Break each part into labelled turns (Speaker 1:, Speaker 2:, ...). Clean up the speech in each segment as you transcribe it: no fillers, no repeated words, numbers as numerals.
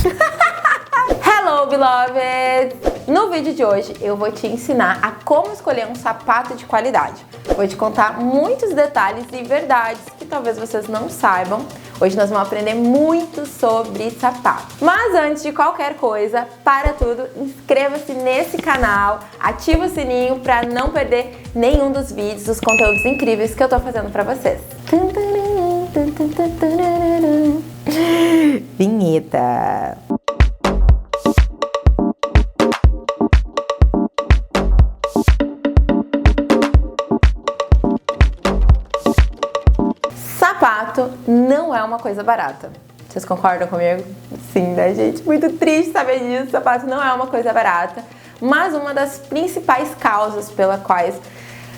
Speaker 1: Hello, beloved! No vídeo de hoje eu vou te ensinar a como escolher um sapato de qualidade. Vou te contar muitos detalhes e verdades que talvez vocês não saibam. Hoje nós vamos aprender muito sobre sapato. Mas antes de qualquer coisa, para tudo, inscreva-se nesse canal, ativa o sininho para não perder nenhum dos vídeos, dos conteúdos incríveis que eu tô fazendo para vocês. Vinheta! Sapato não é uma coisa barata. Vocês concordam comigo? Sim, né, gente? Muito triste saber disso. Sapato não é uma coisa barata. Mas uma das principais causas pela quais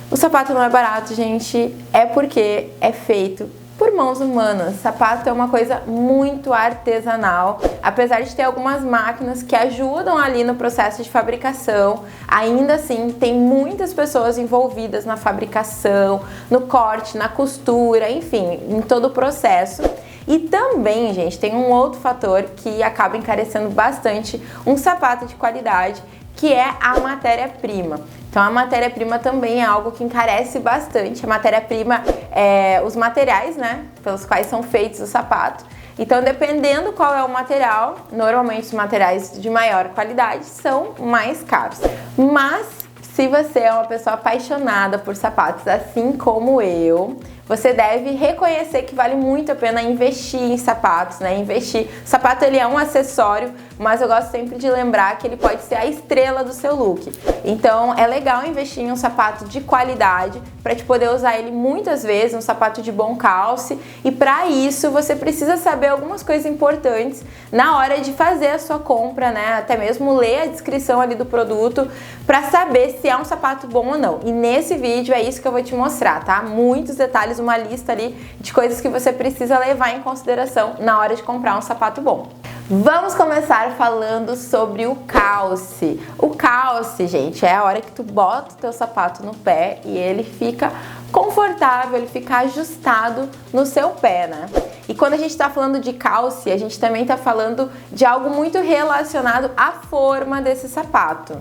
Speaker 1: o sapato não é barato, gente, é porque é feito por mãos humanas. Sapato é uma coisa muito artesanal. Apesar de ter algumas máquinas que ajudam ali no processo de fabricação, ainda assim tem muitas pessoas envolvidas na fabricação, no corte, na costura, enfim, em todo o processo. E também, gente, tem um outro fator que acaba encarecendo bastante um sapato de qualidade, que é a matéria-prima. Então a matéria-prima também é algo que encarece bastante. A matéria-prima é os materiais, né, pelos quais são feitos os sapatos. Então, dependendo qual é o material, normalmente os materiais de maior qualidade são mais caros. Mas se você é uma pessoa apaixonada por sapatos, assim como eu, você deve reconhecer que vale muito a pena investir em sapatos, né? Investir. O sapato, ele é um acessório, mas eu gosto sempre de lembrar que ele pode ser a estrela do seu look. Então, é legal investir em um sapato de qualidade para te poder usar ele muitas vezes, um sapato de bom calce. E para isso, você precisa saber algumas coisas importantes na hora de fazer a sua compra, né? Até mesmo ler a descrição ali do produto para saber se é um sapato bom ou não. E nesse vídeo é isso que eu vou te mostrar, tá? Muitos detalhes, uma lista ali de coisas que você precisa levar em consideração na hora de comprar um sapato bom. Vamos começar falando sobre o calce. O calce, gente, é a hora que tu bota o teu sapato no pé e ele fica confortável, ele fica ajustado no seu pé, né? E quando a gente está falando de calce, a gente também está falando de algo muito relacionado à forma desse sapato.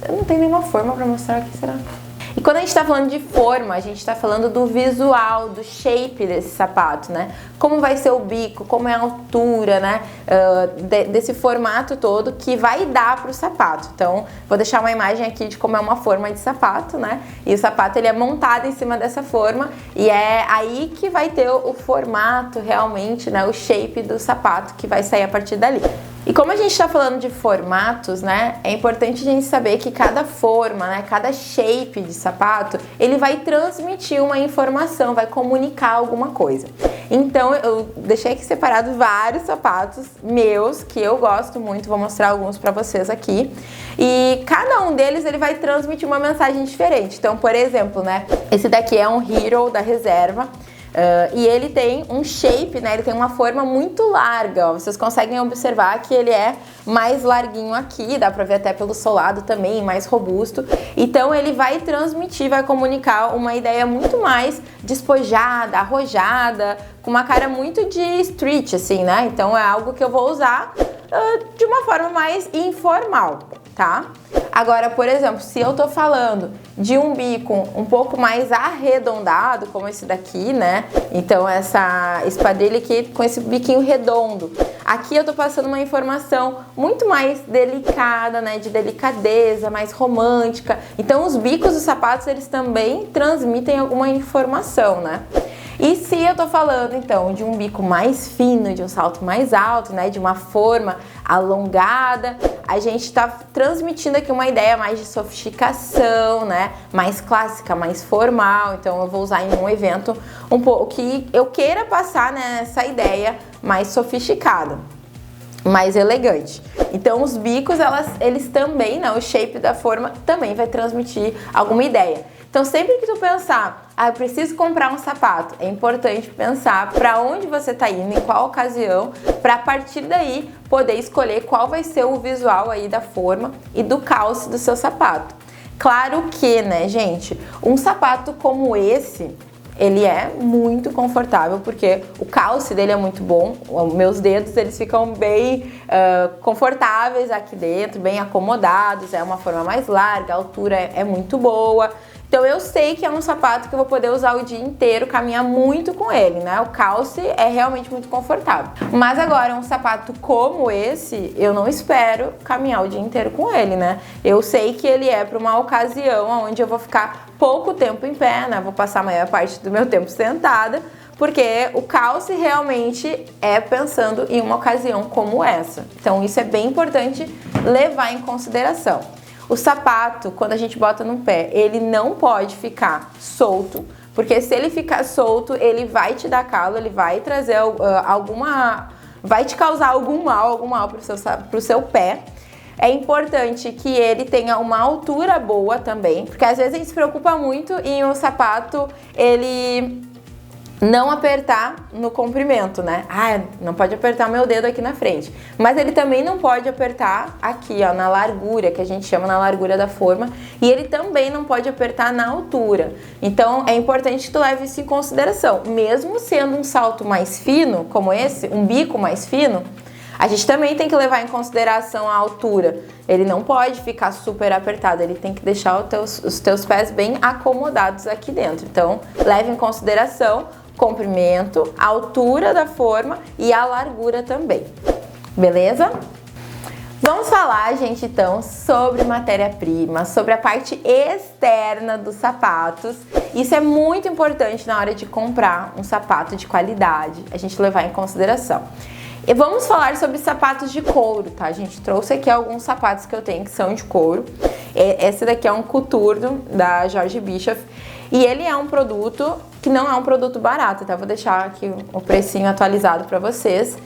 Speaker 1: Eu não tenho nenhuma forma para mostrar aqui, será? E quando a gente está falando de forma, a gente está falando do visual, do shape desse sapato, né? Como vai ser o bico, como é a altura, né? Desse formato todo que vai dar para o sapato. Então, vou deixar uma imagem aqui de como é uma forma de sapato, né? E o sapato, ele é montado em cima dessa forma e é aí que vai ter o formato realmente, né? O shape do sapato que vai sair a partir dali. E como a gente está falando de formatos, né, é importante a gente saber que cada forma, né, cada shape de sapato, ele vai transmitir uma informação, vai comunicar alguma coisa. Então eu deixei aqui separado vários sapatos meus que eu gosto muito, vou mostrar alguns para vocês aqui. E cada um deles ele vai transmitir uma mensagem diferente. Então, por exemplo, né, esse daqui é um Hero da Reserva. E ele tem um shape, né? Ele tem uma forma muito larga, ó. Vocês conseguem observar que ele é mais larguinho aqui, dá pra ver até pelo solado também, mais robusto. Então ele vai transmitir, vai comunicar uma ideia muito mais despojada, arrojada, com uma cara muito de street, assim, né? Então é algo que eu vou usar de uma forma mais informal, tá? Agora, por exemplo, se eu tô falando de um bico um pouco mais arredondado, como esse daqui, né? Então, essa espadrilha aqui com esse biquinho redondo. Aqui eu tô passando uma informação muito mais delicada, né? De delicadeza, mais romântica. Então, os bicos dos sapatos, eles também transmitem alguma informação, né? E se eu tô falando, então, de um bico mais fino, de um salto mais alto, né, de uma forma alongada, a gente tá transmitindo aqui uma ideia mais de sofisticação, né, mais clássica, mais formal. Então eu vou usar em um evento um pouco que eu queira passar, né, essa ideia mais sofisticada, mais elegante. Então os bicos, eles também, né, o shape da forma também vai transmitir alguma ideia. Então sempre que tu pensar, eu preciso comprar um sapato, é importante pensar para onde você está indo, em qual ocasião, para a partir daí poder escolher qual vai ser o visual aí da forma e do calce do seu sapato. Claro que, né, gente, um sapato como esse, ele é muito confortável, porque o calce dele é muito bom, os meus dedos eles ficam bem confortáveis aqui dentro, bem acomodados, é uma forma mais larga, a altura é muito boa. Então eu sei que é um sapato que eu vou poder usar o dia inteiro, caminhar muito com ele, né? O calce é realmente muito confortável. Mas agora, um sapato como esse, eu não espero caminhar o dia inteiro com ele, né? Eu sei que ele é para uma ocasião onde eu vou ficar pouco tempo em pé, né? Vou passar a maior parte do meu tempo sentada, porque o calce realmente é pensando em uma ocasião como essa. Então isso é bem importante levar em consideração. O sapato, quando a gente bota no pé, ele não pode ficar solto, porque se ele ficar solto, ele vai te dar calo, ele vai trazer vai te causar algum mal pro seu pé. É importante que ele tenha uma altura boa também, porque às vezes a gente se preocupa muito em o sapato, ele não apertar no comprimento, né? Ah, não pode apertar meu dedo aqui na frente. Mas ele também não pode apertar aqui, ó, na largura, que a gente chama na largura da forma. E ele também não pode apertar na altura. Então, é importante que tu leve isso em consideração. Mesmo sendo um salto mais fino, como esse, um bico mais fino, a gente também tem que levar em consideração a altura. Ele não pode ficar super apertado, ele tem que deixar os teus pés bem acomodados aqui dentro. Então, leve em consideração comprimento, a altura da forma e a largura também. Beleza? Vamos falar, gente, então, sobre matéria-prima, sobre a parte externa dos sapatos. Isso é muito importante na hora de comprar um sapato de qualidade, a gente levar em consideração. E vamos falar sobre sapatos de couro, tá? A gente trouxe aqui alguns sapatos que eu tenho que são de couro. Esse daqui é um coturno da George Bischoff e ele é um produto que não é um produto barato, tá? Vou deixar aqui o precinho atualizado para vocês.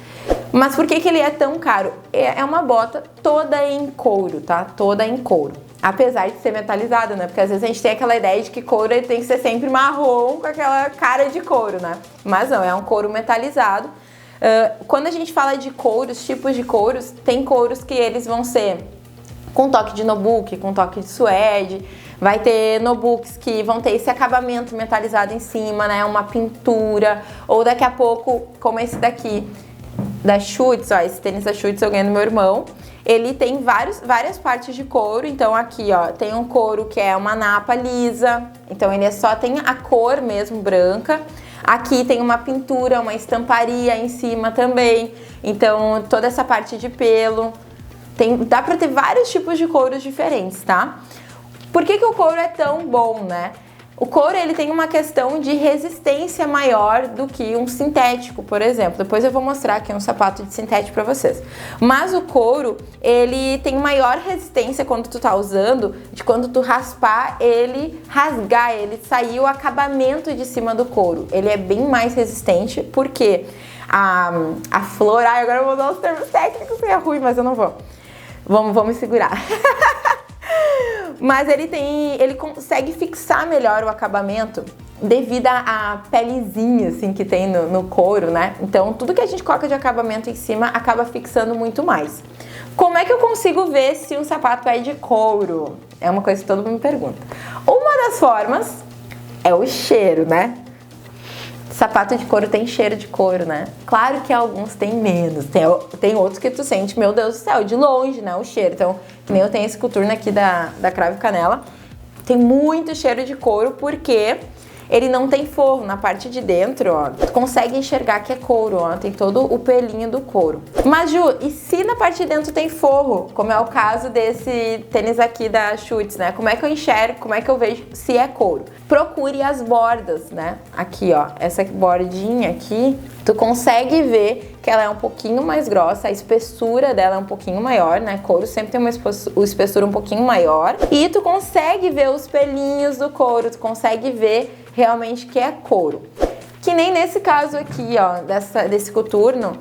Speaker 1: Mas por que ele é tão caro? É uma bota toda em couro, tá? Toda em couro. Apesar de ser metalizada, né? Porque às vezes a gente tem aquela ideia de que couro ele tem que ser sempre marrom com aquela cara de couro, né? Mas não, é um couro metalizado. Quando a gente fala de couros, tipos de couros, tem couros que eles vão ser com toque de nubuck, com toque de suede. Vai ter nubucks que vão ter esse acabamento metalizado em cima, né? Uma pintura. Ou daqui a pouco, como esse daqui, da Schutz, ó, esse tênis da Schutz eu ganhei do meu irmão. Ele tem várias partes de couro, então aqui, ó, tem um couro que é uma napa lisa, então ele só tem a cor mesmo branca. Aqui tem uma pintura, uma estamparia em cima também, então toda essa parte de pelo. Dá pra ter vários tipos de couros diferentes, tá? Por que o couro é tão bom, né? O couro ele tem uma questão de resistência maior do que um sintético, por exemplo. Depois eu vou mostrar aqui um sapato de sintético para vocês. Mas o couro, ele tem maior resistência quando tu tá usando, de quando tu raspar ele, rasgar ele, sair o acabamento de cima do couro. Ele é bem mais resistente, porque a flor... Ai, agora eu vou usar os termos técnicos, é ruim, mas eu não vou. Vamos me segurar. Mas ele consegue fixar melhor o acabamento devido à pelezinha assim, que tem no couro, né? Então, tudo que a gente coloca de acabamento em cima acaba fixando muito mais. Como é que eu consigo ver se um sapato é de couro? É uma coisa que todo mundo me pergunta. Uma das formas é o cheiro, né? Sapato de couro tem cheiro de couro, né? Claro que alguns tem menos, tem outros que tu sente, meu Deus do céu, de longe, né, o cheiro. Então, que nem eu tenho esse coturno aqui da Cravo Canela, tem muito cheiro de couro porque ele não tem forro na parte de dentro, ó. Tu consegue enxergar que é couro, ó, tem todo o pelinho do couro. Mas, Ju, e se na parte de dentro tem forro, como é o caso desse tênis aqui da Schutz, né? Como é que eu enxergo, como é que eu vejo se é couro? Procure as bordas, né? Aqui, ó, essa bordinha aqui, tu consegue ver que ela é um pouquinho mais grossa, a espessura dela é um pouquinho maior, né? Couro sempre tem uma espessura um pouquinho maior. E tu consegue ver os pelinhos do couro, tu consegue ver realmente que é couro. Que nem nesse caso aqui, ó, desse coturno,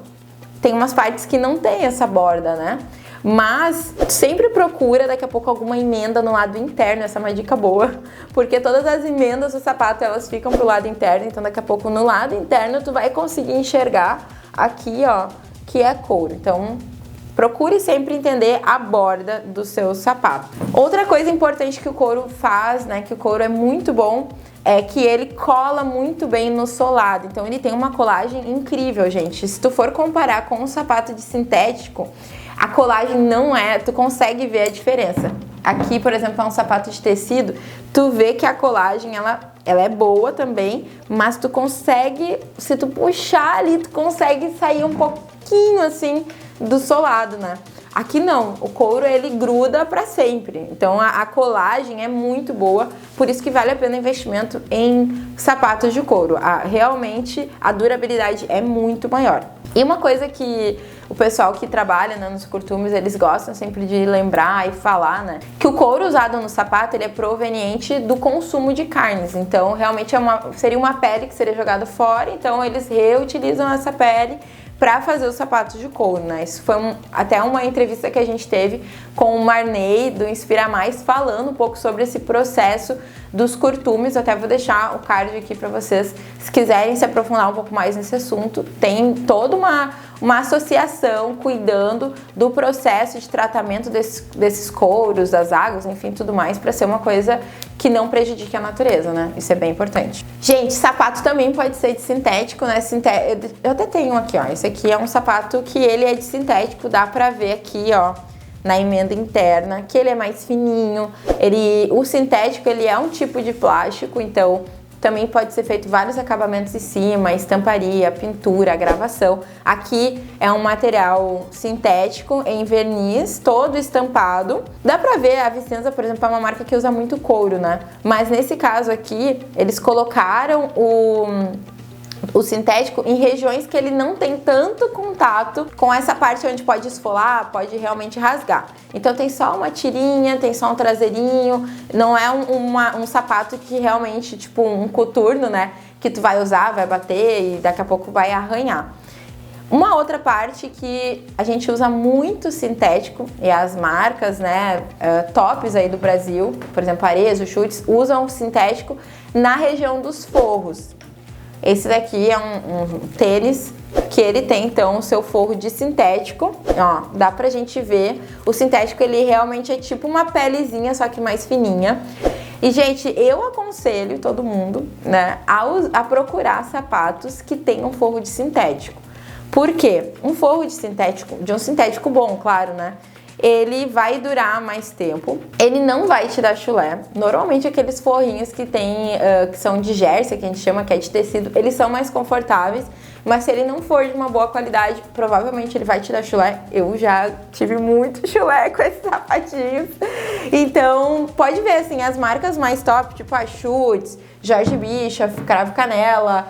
Speaker 1: tem umas partes que não tem essa borda, né? Mas sempre procura daqui a pouco alguma emenda no lado interno, essa é uma dica boa, porque todas as emendas do sapato elas ficam pro lado interno, então daqui a pouco no lado interno tu vai conseguir enxergar aqui, ó, que é couro. Então procure sempre entender a borda do seu sapato. Outra coisa importante que o couro faz, né, que o couro é muito bom, é que ele cola muito bem no solado. Então ele tem uma colagem incrível, gente. Se tu for comparar com um sapato de sintético, a colagem não é... Tu consegue ver a diferença. Aqui, por exemplo, é um sapato de tecido, tu vê que a colagem, ela é boa também, mas tu consegue, se tu puxar ali, tu consegue sair um pouquinho assim do solado, né? Aqui não, o couro ele gruda para sempre, então a colagem é muito boa, por isso que vale a pena o investimento em sapatos de couro. Realmente a durabilidade é muito maior. E uma coisa que o pessoal que trabalha, né, nos costumes, eles gostam sempre de lembrar e falar, né, que o couro usado no sapato ele é proveniente do consumo de carnes. Então realmente seria uma pele que seria jogada fora, então eles reutilizam essa pele para fazer os sapatos de couro, né? Isso foi até uma entrevista que a gente teve com o Marney do Inspira Mais, falando um pouco sobre esse processo dos curtumes. Eu até vou deixar o card aqui para vocês, se quiserem se aprofundar um pouco mais nesse assunto. Tem toda uma associação cuidando do processo de tratamento desses couros, das águas, enfim, tudo mais, para ser uma coisa que não prejudique a natureza, né? Isso é bem importante. Gente, sapato também pode ser de sintético, né? Eu até tenho aqui, ó. Esse aqui é um sapato que ele é de sintético, dá pra ver aqui, ó, na emenda interna, que ele é mais fininho. O sintético, ele é um tipo de plástico, então também pode ser feito vários acabamentos em cima, estamparia, pintura, gravação. Aqui é um material sintético em verniz, todo estampado. Dá pra ver, a Vicenza, por exemplo, é uma marca que usa muito couro, né? Mas nesse caso aqui, eles colocaram o sintético em regiões que ele não tem tanto contato com essa parte onde pode esfolar, pode realmente rasgar. Então tem só uma tirinha, tem só um traseirinho, não é um sapato que realmente, tipo um coturno, né, que tu vai usar, vai bater e daqui a pouco vai arranhar. Uma outra parte que a gente usa muito sintético, e as marcas, né, tops aí do Brasil, por exemplo, Arezzo, Schutz, usam o sintético na região dos forros. Esse daqui é um tênis que ele tem, então, o seu forro de sintético. Ó, dá pra gente ver. O sintético, ele realmente é tipo uma pelezinha, só que mais fininha. E, gente, eu aconselho todo mundo, né, a procurar sapatos que tenham forro de sintético. Por quê? Um forro de um sintético bom, claro, né? Ele vai durar mais tempo, ele não vai te dar chulé. Normalmente aqueles forrinhos que são de jersey, que a gente chama, que é de tecido, eles são mais confortáveis, mas se ele não for de uma boa qualidade, provavelmente ele vai te dar chulé. Eu já tive muito chulé com esses sapatinhos. Então, pode ver, assim, as marcas mais top, tipo a Schutz, Jorge Bischoff, Cravo Canela,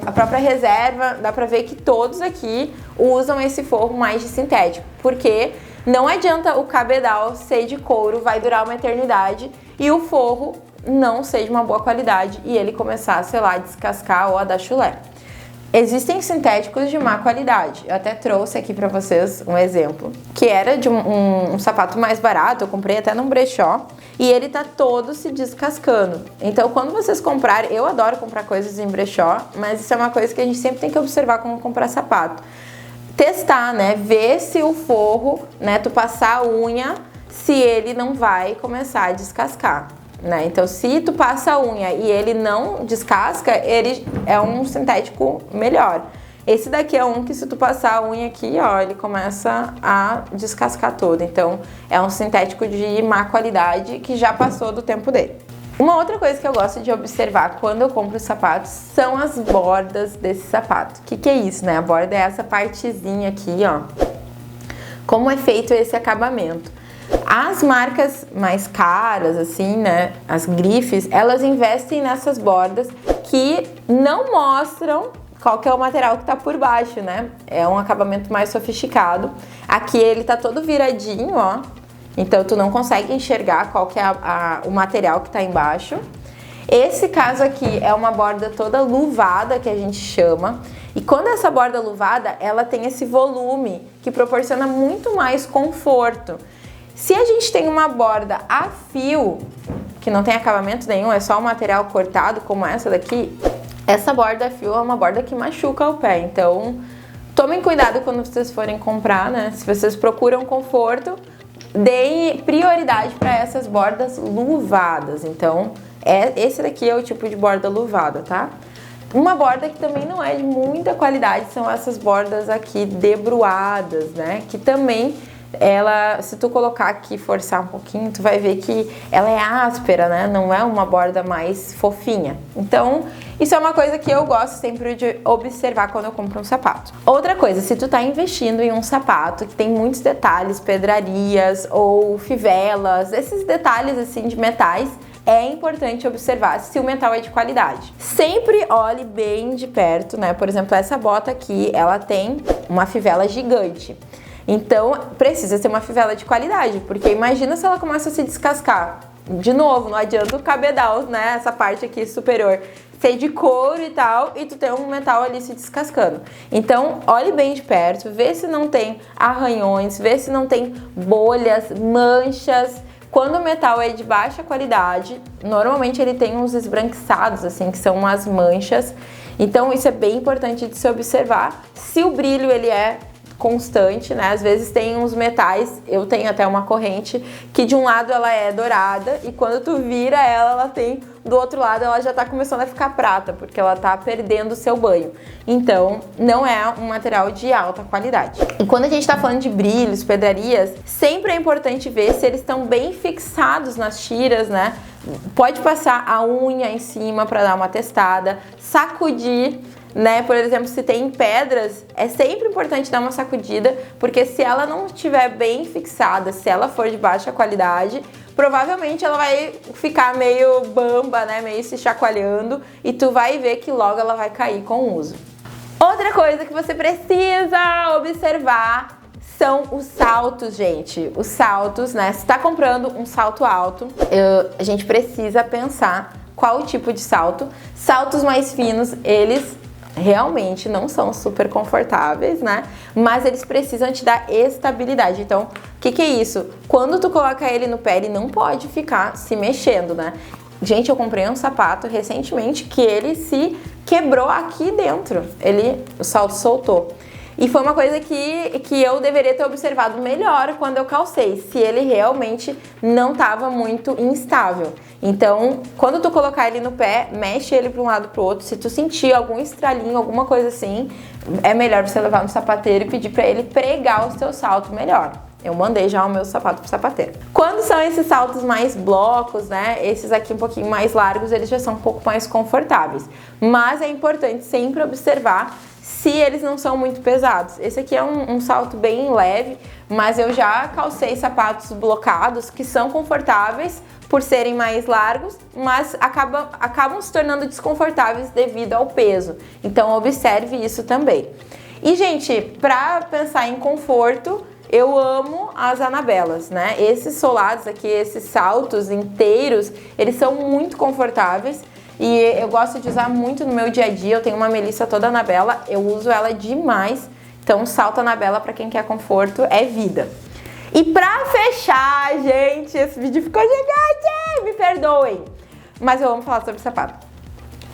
Speaker 1: a própria Reserva, dá pra ver que todos aqui usam esse forro mais de sintético, porque não adianta o cabedal ser de couro, vai durar uma eternidade, e o forro não ser de uma boa qualidade e ele começar, sei lá, a descascar ou a dar chulé. Existem sintéticos de má qualidade. Eu até trouxe aqui pra vocês um exemplo, que era de um sapato mais barato, eu comprei até num brechó, e ele tá todo se descascando. Então, quando vocês comprarem, eu adoro comprar coisas em brechó, mas isso é uma coisa que a gente sempre tem que observar quando comprar sapato. Testar, né? Ver se o forro, né, tu passar a unha, se ele não vai começar a descascar, né? Então, se tu passa a unha e ele não descasca, ele é um sintético melhor. Esse daqui é um que, se tu passar a unha aqui, ó, ele começa a descascar todo. Então, é um sintético de má qualidade que já passou do tempo dele. Uma outra coisa que eu gosto de observar quando eu compro sapatos são as bordas desse sapato. O que é isso, né? A borda é essa partezinha aqui, ó. Como é feito esse acabamento? As marcas mais caras, assim, né? As grifes, elas investem nessas bordas que não mostram qual que é o material que tá por baixo, né? É um acabamento mais sofisticado. Aqui ele tá todo viradinho, ó. Então, tu não consegue enxergar qual que é o material que tá embaixo. Esse caso aqui é uma borda toda luvada, que a gente chama. E quando essa borda luvada, ela tem esse volume que proporciona muito mais conforto. Se a gente tem uma borda a fio, que não tem acabamento nenhum, é só um material cortado, como essa daqui, essa borda a fio é uma borda que machuca o pé. Então, tomem cuidado quando vocês forem comprar, né? Se vocês procuram conforto, deem prioridade para essas bordas luvadas. Então, Esse daqui é o tipo de borda luvada, tá? Uma borda que também não é de muita qualidade são essas bordas aqui debruadas, né? Que também ela, se tu colocar aqui, forçar um pouquinho, tu vai ver que ela é áspera, né? Não é uma borda mais fofinha. Então, isso é uma coisa que eu gosto sempre de observar quando eu compro um sapato. Outra coisa, se tu tá investindo em um sapato que tem muitos detalhes, pedrarias ou fivelas, esses detalhes assim de metais, é importante observar se o metal é de qualidade. Sempre olhe bem de perto, né? Por exemplo, essa bota aqui, ela tem uma fivela gigante. Então, precisa ser uma fivela de qualidade, porque imagina se ela começa a se descascar. De novo, não adianta o cabedal, né? Essa parte aqui superior ser de couro e tal, e tu tem um metal ali se descascando. Então, olhe bem de perto, vê se não tem arranhões, vê se não tem bolhas, manchas. Quando o metal é de baixa qualidade, normalmente ele tem uns esbranquiçados, assim, que são umas manchas. Então, isso é bem importante de se observar. Se o brilho, ele é constante, né? Às vezes tem uns metais, eu tenho até uma corrente que de um lado ela é dourada e quando tu vira ela tem do outro lado ela já tá começando a ficar prata, porque ela tá perdendo o seu banho. Então, não é um material de alta qualidade. E quando a gente tá falando de brilhos, pedrarias, sempre é importante ver se eles estão bem fixados nas tiras, né? Pode passar a unha em cima para dar uma testada, sacudir, né? Por exemplo, se tem pedras, é sempre importante dar uma sacudida, porque se ela não estiver bem fixada, se ela for de baixa qualidade, provavelmente ela vai ficar meio bamba, né? Meio se chacoalhando e tu vai ver que logo ela vai cair com o uso. Outra coisa que você precisa observar são os saltos, gente. Os saltos, né? Se tá comprando um salto alto, a gente precisa pensar qual o tipo de salto. Saltos mais finos, eles realmente não são super confortáveis, né? Mas eles precisam te dar estabilidade. Então, o que é isso? Quando tu coloca ele no pé, ele não pode ficar se mexendo, né? Gente, eu comprei um sapato recentemente que ele se quebrou aqui dentro. O salto soltou. E foi uma coisa que eu deveria ter observado melhor quando eu calcei, se ele realmente não estava muito instável. Então, quando tu colocar ele no pé, mexe ele para um lado para o outro. Se tu sentir algum estralinho, alguma coisa assim, é melhor você levar no sapateiro e pedir para ele pregar o seu salto melhor. Eu mandei já o meu sapato pro sapateiro. Quando são esses saltos mais blocos, né? Esses aqui um pouquinho mais largos, eles já são um pouco mais confortáveis. Mas é importante sempre observar se eles não são muito pesados. Esse aqui é um salto bem leve, mas eu já calcei sapatos blocados que são confortáveis por serem mais largos, mas acabam se tornando desconfortáveis devido ao peso. Então observe isso também. E, gente, para pensar em conforto, eu amo as Anabelas, né? Esses solados aqui, esses saltos inteiros, eles são muito confortáveis. E eu gosto de usar muito no meu dia a dia. Eu tenho uma Melissa toda Anabela, eu uso ela demais. Então, salto Anabela para quem quer conforto é vida. E pra fechar, gente, esse vídeo ficou gigante, me perdoem. Mas eu amo falar sobre sapato.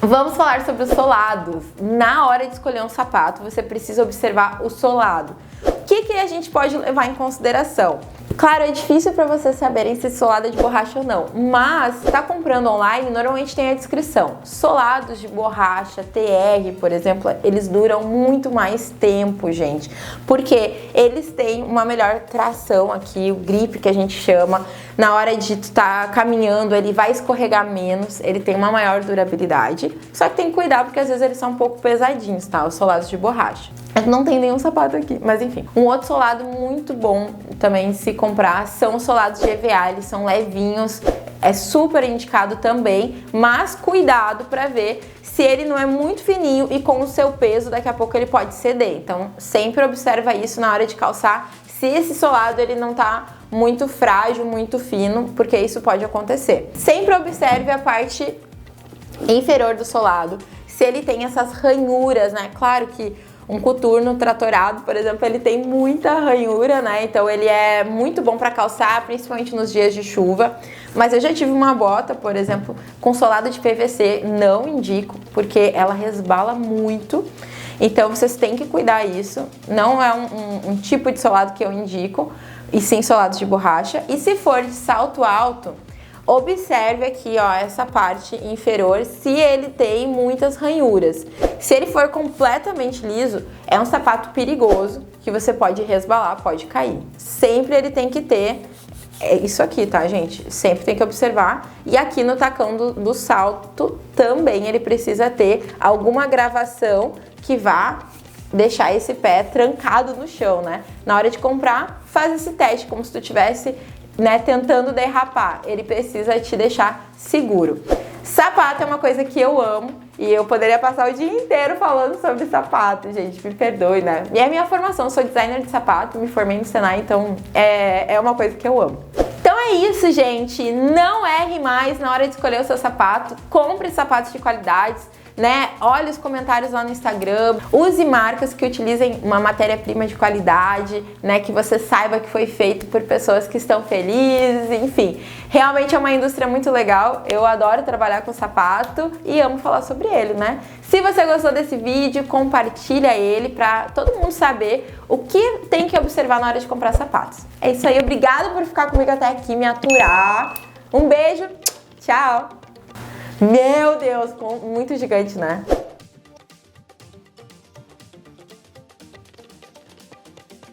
Speaker 1: Vamos falar sobre os solados. Na hora de escolher um sapato, você precisa observar o solado. O que a gente pode levar em consideração? Claro, é difícil para vocês saberem se solado é de borracha ou não, mas se tá comprando online, normalmente tem a descrição. Solados de borracha, TR, por exemplo, eles duram muito mais tempo, gente, porque eles têm uma melhor tração aqui, o grip que a gente chama. Na hora de tu tá caminhando, ele vai escorregar menos, ele tem uma maior durabilidade. Só que tem que cuidar porque às vezes eles são um pouco pesadinhos, tá? Os solados de borracha. Não tem nenhum sapato aqui, mas enfim. Um outro solado muito bom também de se comprar são os solados de EVA, eles são levinhos, é super indicado também, mas cuidado para ver se ele não é muito fininho e com o seu peso daqui a pouco ele pode ceder. Então sempre observa isso na hora de calçar, se esse solado ele não tá muito frágil, muito fino, porque isso pode acontecer. Sempre observe a parte inferior do solado, se ele tem essas ranhuras, né? Claro que um coturno tratorado, por exemplo, ele tem muita ranhura, né? Então ele é muito bom para calçar, principalmente nos dias de chuva. Mas eu já tive uma bota, por exemplo, com solado de PVC, não indico, porque ela resbala muito. Então vocês têm que cuidar isso. Não é um tipo de solado que eu indico, e sim solados de borracha. E se for de salto alto, Observe aqui, ó, essa parte inferior, se ele tem muitas ranhuras. Se ele for completamente liso, é um sapato perigoso, que você pode resbalar, pode cair. Sempre ele tem que ter isso aqui, tá, gente? Sempre tem que observar. E aqui no tacão do salto também ele precisa ter alguma gravação que vá deixar esse pé trancado no chão, né? Na hora de comprar, faz esse teste como se tu tivesse, né, tentando derrapar. Ele precisa te deixar seguro. Sapato é uma coisa que eu amo e eu poderia passar o dia inteiro falando sobre sapato, gente, me perdoe, né? E é a minha formação, eu sou designer de sapato, me formei no Senai, então é uma coisa que eu amo. Então é isso, gente, não erre mais na hora de escolher o seu sapato, compre sapatos de qualidade, né? Olhe os comentários lá no Instagram, use marcas que utilizem uma matéria-prima de qualidade, né? Que você saiba que foi feito por pessoas que estão felizes, enfim. Realmente é uma indústria muito legal, eu adoro trabalhar com sapato e amo falar sobre ele, né? Se você gostou desse vídeo, compartilha ele pra todo mundo saber o que tem que observar na hora de comprar sapatos. É isso aí, obrigada por ficar comigo até aqui, me aturar. Um beijo, tchau! Meu Deus, muito gigante, né?